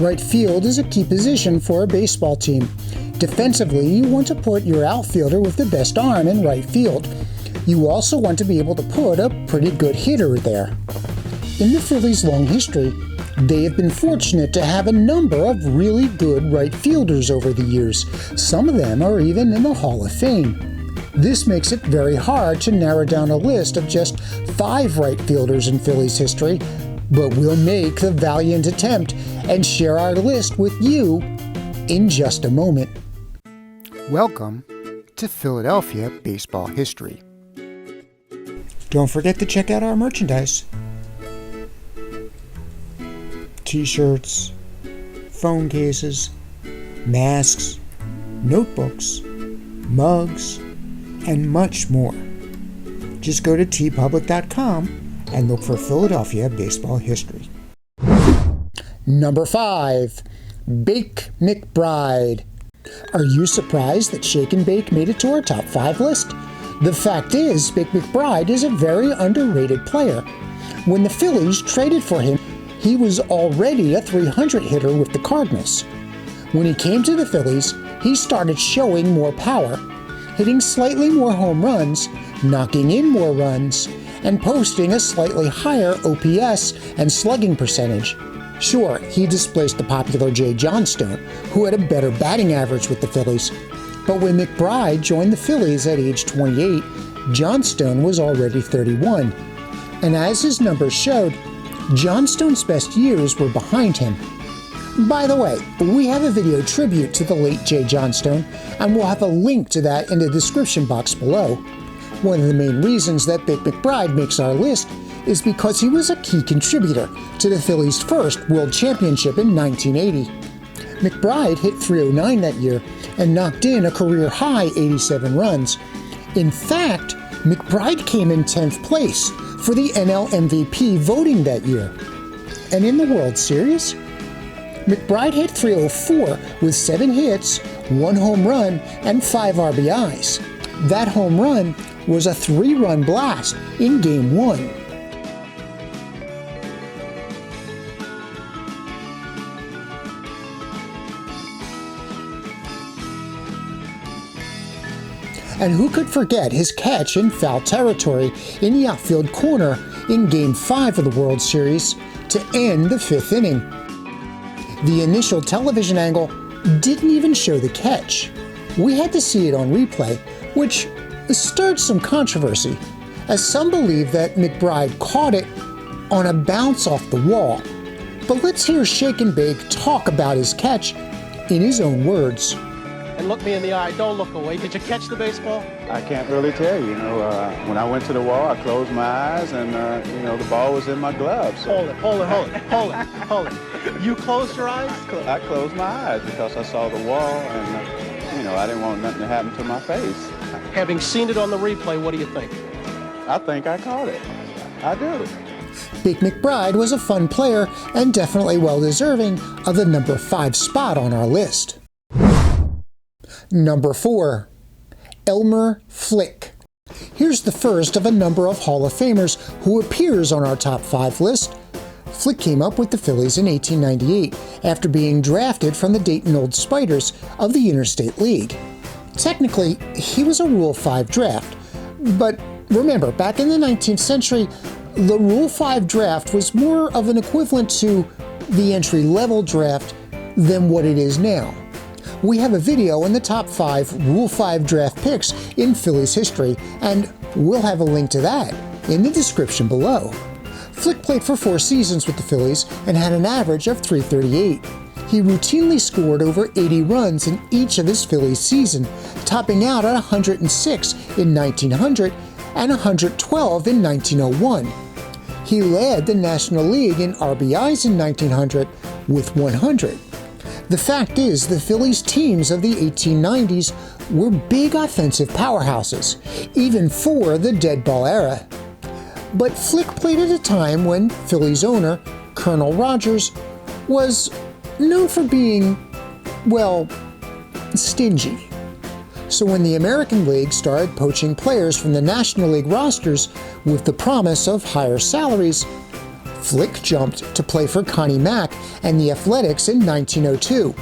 Right field is a key position for a baseball team. Defensively, you want to put your outfielder with the best arm in right field. You also want to be able to put a pretty good hitter there. In the Phillies' long history, they have been fortunate to have a number of really good right fielders over the years. Some of them are even in the Hall of Fame. This makes it very hard to narrow down a list of just 5 right fielders in Phillies history, but we'll make the valiant attempt and share our list with you in just a moment. Welcome to Philadelphia Baseball History. Don't forget to check out our merchandise. T-shirts, phone cases, masks, notebooks, mugs, and much more. Just go to tpublic.com and look for Philadelphia Baseball History. Number 5. Bake McBride. Are you surprised that Shake and Bake made it to our top 5 list? The fact is, Bake McBride is a very underrated player. When the Phillies traded for him, he was already a .300 hitter with the Cardinals. When he came to the Phillies, he started showing more power, hitting slightly more home runs, knocking in more runs, and posting a slightly higher OPS and slugging percentage. Sure, he displaced the popular Jay Johnstone, who had a better batting average with the Phillies. But when McBride joined the Phillies at age 28, Johnstone was already 31. And as his numbers showed, Johnstone's best years were behind him. By the way, we have a video tribute to the late Jay Johnstone, and we'll have a link to that in the description box below. One of the main reasons that Bake McBride makes our list is because he was a key contributor to the Phillies' first World Championship in 1980. McBride hit .309 that year and knocked in a career-high 87 runs. In fact, McBride came in 10th place for the NL MVP voting that year. And in the World Series, McBride hit .304 with 7 hits, 1 home run, and 5 RBIs. That home run was a 3-run blast in Game 1. And who could forget his catch in foul territory in the outfield corner in Game 5 of the World Series to end the 5th inning. The initial television angle didn't even show the catch. We had to see it on replay, which stirred some controversy, as some believe that McBride caught it on a bounce off the wall. But let's hear Shake and Bake talk about his catch in his own words. And look me in the eye, don't look away. Did you catch the baseball? I can't really tell you. When I went to the wall, I closed my eyes and, the ball was in my gloves. So. Hold it. You closed your eyes? I closed my eyes because I saw the wall and, I didn't want nothing to happen to my face. Having seen it on the replay, what do you think? I think I caught it. I do. Bake McBride was a fun player and definitely well-deserving of the number 5 spot on our list. Number 4. Elmer Flick. Here's the first of a number of Hall of Famers who appears on our top 5 list. Flick came up with the Phillies in 1898 after being drafted from the Dayton Old Spiders of the Interstate League. Technically, he was a Rule 5 draft, but remember, back in the 19th century, the Rule 5 draft was more of an equivalent to the entry-level draft than what it is now. We have a video in the top 5 Rule 5 draft picks in Phillies history, and we'll have a link to that in the description below. Flick played for 4 seasons with the Phillies and had an average of .338. He routinely scored over 80 runs in each of his Phillies seasons, topping out at 106 in 1900 and 112 in 1901. He led the National League in RBIs in 1900 with 100. The fact is, the Phillies teams of the 1890s were big offensive powerhouses, even for the dead ball era. But Flick played at a time when Phillies owner, Colonel Rogers, was known for being, stingy. So when the American League started poaching players from the National League rosters with the promise of higher salaries, Flick jumped to play for Connie Mack and the Athletics in 1902,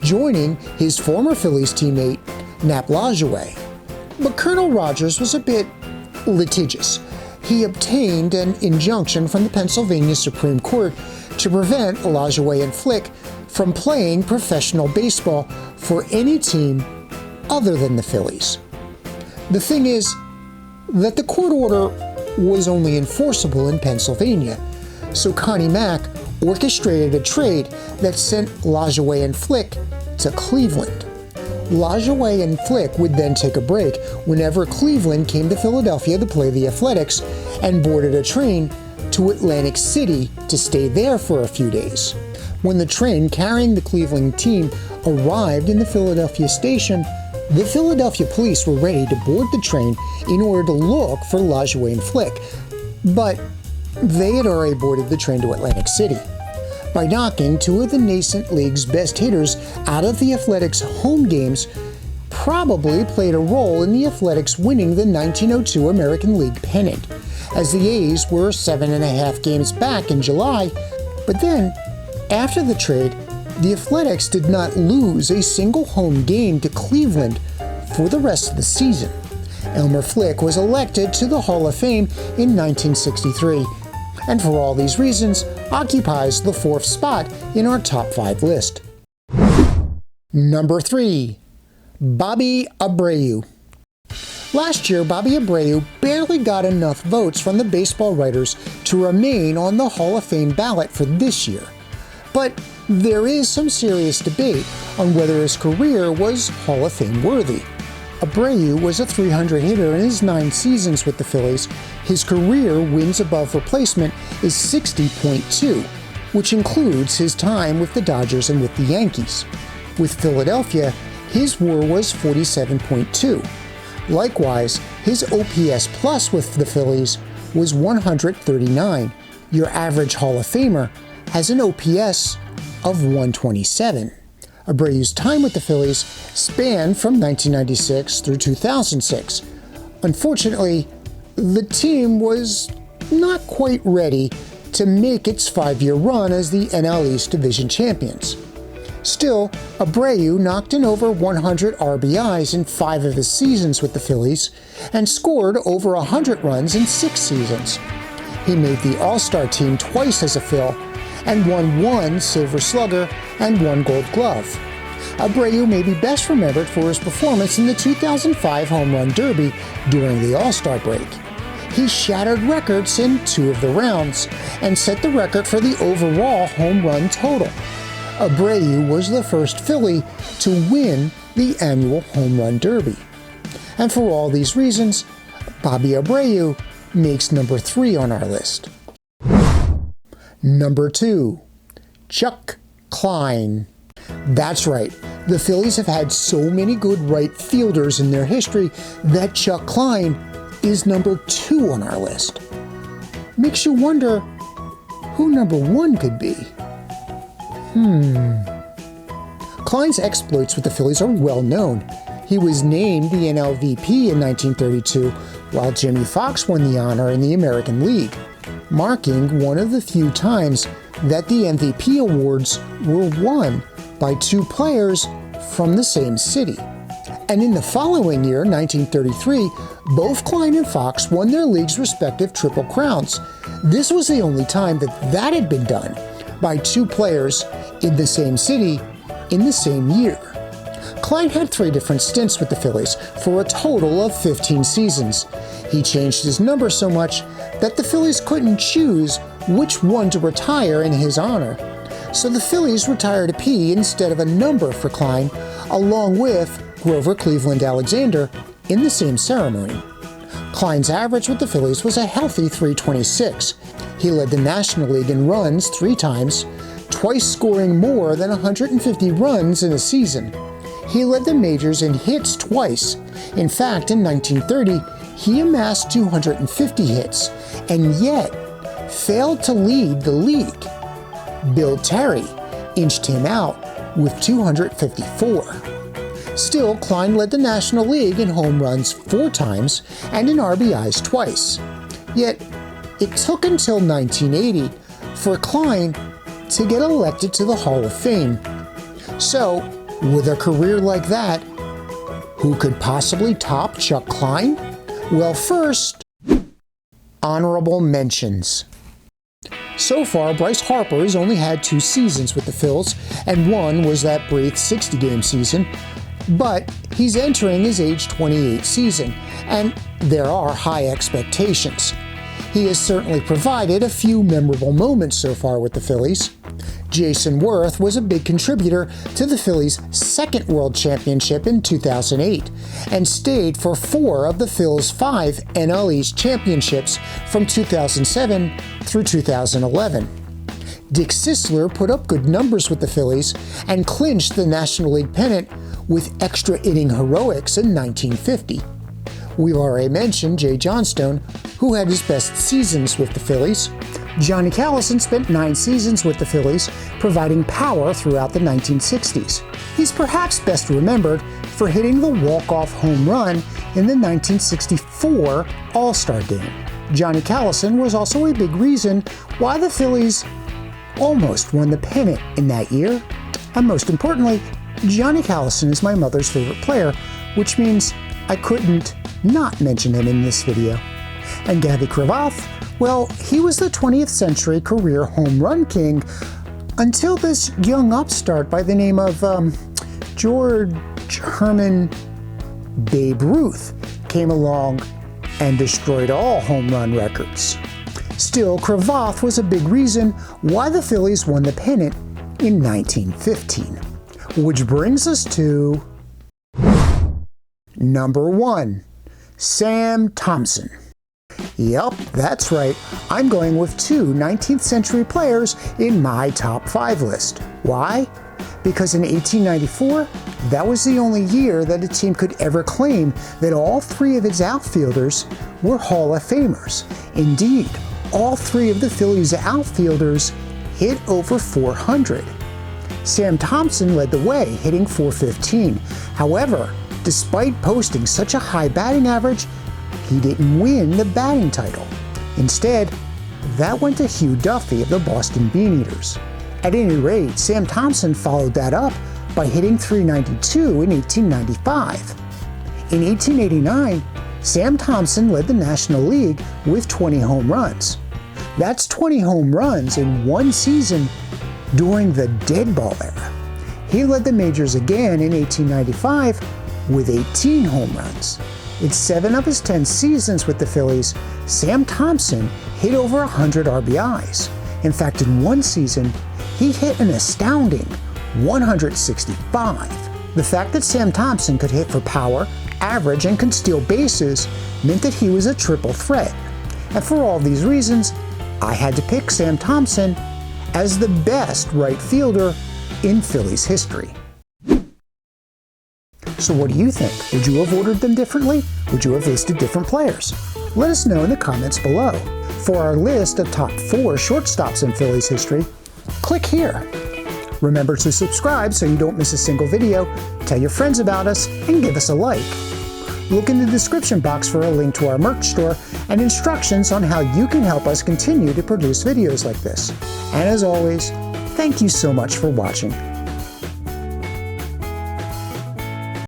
joining his former Phillies teammate Nap Lajoie. But Colonel Rogers was a bit litigious. He obtained an injunction from the Pennsylvania Supreme Court to prevent Lajoie and Flick from playing professional baseball for any team other than the Phillies. The thing is that the court order was only enforceable in Pennsylvania, so Connie Mack orchestrated a trade that sent Lajoie and Flick to Cleveland. Lajoie and Flick would then take a break whenever Cleveland came to Philadelphia to play the Athletics and boarded a train to Atlantic City to stay there for a few days. When the train carrying the Cleveland team arrived in the Philadelphia station, the Philadelphia police were ready to board the train in order to look for Lajoie and Flick, but they had already boarded the train to Atlantic City. By knocking two of the nascent league's best hitters out of the Athletics' home games, probably played a role in the Athletics winning the 1902 American League pennant, as the A's were 7.5 games back in July. But then, after the trade, the Athletics did not lose a single home game to Cleveland for the rest of the season. Elmer Flick was elected to the Hall of Fame in 1963, and for all these reasons, occupies the 4th spot in our top 5 list. Number 3. Bobby Abreu. Last year, Bobby Abreu barely got enough votes from the baseball writers to remain on the Hall of Fame ballot for this year. But there is some serious debate on whether his career was Hall of Fame worthy. Abreu was a .300 hitter in his 9 seasons with the Phillies. His career wins above replacement is 60.2, which includes his time with the Dodgers and with the Yankees. With Philadelphia, his WAR was 47.2. Likewise, his OPS plus with the Phillies was 139. Your average Hall of Famer has an OPS of 127. Abreu's time with the Phillies spanned from 1996 through 2006. Unfortunately, the team was not quite ready to make its 5-year run as the NL East Division champions. Still, Abreu knocked in over 100 RBIs in 5 of his seasons with the Phillies and scored over 100 runs in 6 seasons. He made the All-Star team twice as a Phil and won 1 Silver Slugger and 1 Gold Glove. Abreu may be best remembered for his performance in the 2005 Home Run Derby during the All-Star break. He shattered records in 2 of the rounds and set the record for the overall home run total. Abreu was the first Philly to win the annual Home Run Derby. And for all these reasons, Bobby Abreu makes number 3 on our list. Number 2. Chuck Klein. That's right, the Phillies have had so many good right fielders in their history that Chuck Klein is number 2 on our list. Makes you wonder who number 1 could be. Klein's exploits with the Phillies are well known. He was named the NLVP in 1932, while Jimmy Fox won the honor in the American League, marking one of the few times that the MVP awards were won by 2 players from the same city. And in the following year, 1933, both Klein and Fox won their league's respective Triple Crowns. This was the only time that had been done by 2 players in the same city in the same year. Klein had 3 different stints with the Phillies for a total of 15 seasons. He changed his number so much that the Phillies couldn't choose which one to retire in his honor. So the Phillies retired a P instead of a number for Klein, along with Grover Cleveland Alexander in the same ceremony. Klein's average with the Phillies was a healthy .326. He led the National League in runs 3 times, twice scoring more than 150 runs in a season. He led the majors in hits twice. In fact, in 1930, he amassed 250 hits, and yet failed to lead the league. Bill Terry inched him out with 254. Still, Klein led the National League in home runs 4 times and in RBIs twice. Yet, it took until 1980 for Klein to get elected to the Hall of Fame. So, with a career like that, who could possibly top Chuck Klein? Well, first, honorable mentions. So far, Bryce Harper has only had 2 seasons with the Phils, and one was that brief 60-game season, but he's entering his age 28 season, and there are high expectations. He has certainly provided a few memorable moments so far with the Phillies. Jason Worth was a big contributor to the Phillies' second World Championship in 2008 and stayed for 4 of the Phils' 5 NL East championships from 2007 through 2011. Dick Sisler put up good numbers with the Phillies and clinched the National League pennant with extra inning heroics in 1950. We've already mentioned Jay Johnstone, who had his best seasons with the Phillies. Johnny Callison spent 9 seasons with the Phillies, providing power throughout the 1960s. He's perhaps best remembered for hitting the walk-off home run in the 1964 All-Star Game. Johnny Callison was also a big reason why the Phillies almost won the pennant in that year. And most importantly, Johnny Callison is my mother's favorite player, which means I couldn't not mention him in this video. And Gabby Kravath, well, he was the 20th century career home run king until this young upstart by the name of George Herman Babe Ruth came along and destroyed all home run records. Still, Kravath was a big reason why the Phillies won the pennant in 1915. Which brings us to number 1, Sam Thompson. Yep, that's right. I'm going with 2 19th century players in my top 5 list. Why? Because in 1894, that was the only year that a team could ever claim that all 3 of its outfielders were Hall of Famers. Indeed, all 3 of the Phillies' outfielders hit over 400. Sam Thompson led the way, hitting .415. However, despite posting such a high batting average, he didn't win the batting title. Instead, that went to Hugh Duffy of the Boston Beaneaters. At any rate, Sam Thompson followed that up by hitting .392 in 1895. In 1889, Sam Thompson led the National League with 20 home runs. That's 20 home runs in one season during the dead ball era. He led the majors again in 1895 with 18 home runs. In 7 of his 10 seasons with the Phillies, Sam Thompson hit over 100 RBIs. In fact, in one season, he hit an astounding 165. The fact that Sam Thompson could hit for power, average, and could steal bases meant that he was a triple threat. And for all these reasons, I had to pick Sam Thompson as the best right fielder in Phillies history. So what do you think? Would you have ordered them differently? Would you have listed different players? Let us know in the comments below. For our list of top 4 shortstops in Phillies history, click here. Remember to subscribe so you don't miss a single video, tell your friends about us, and give us a like. Look in the description box for a link to our merch store and instructions on how you can help us continue to produce videos like this. And as always, thank you so much for watching.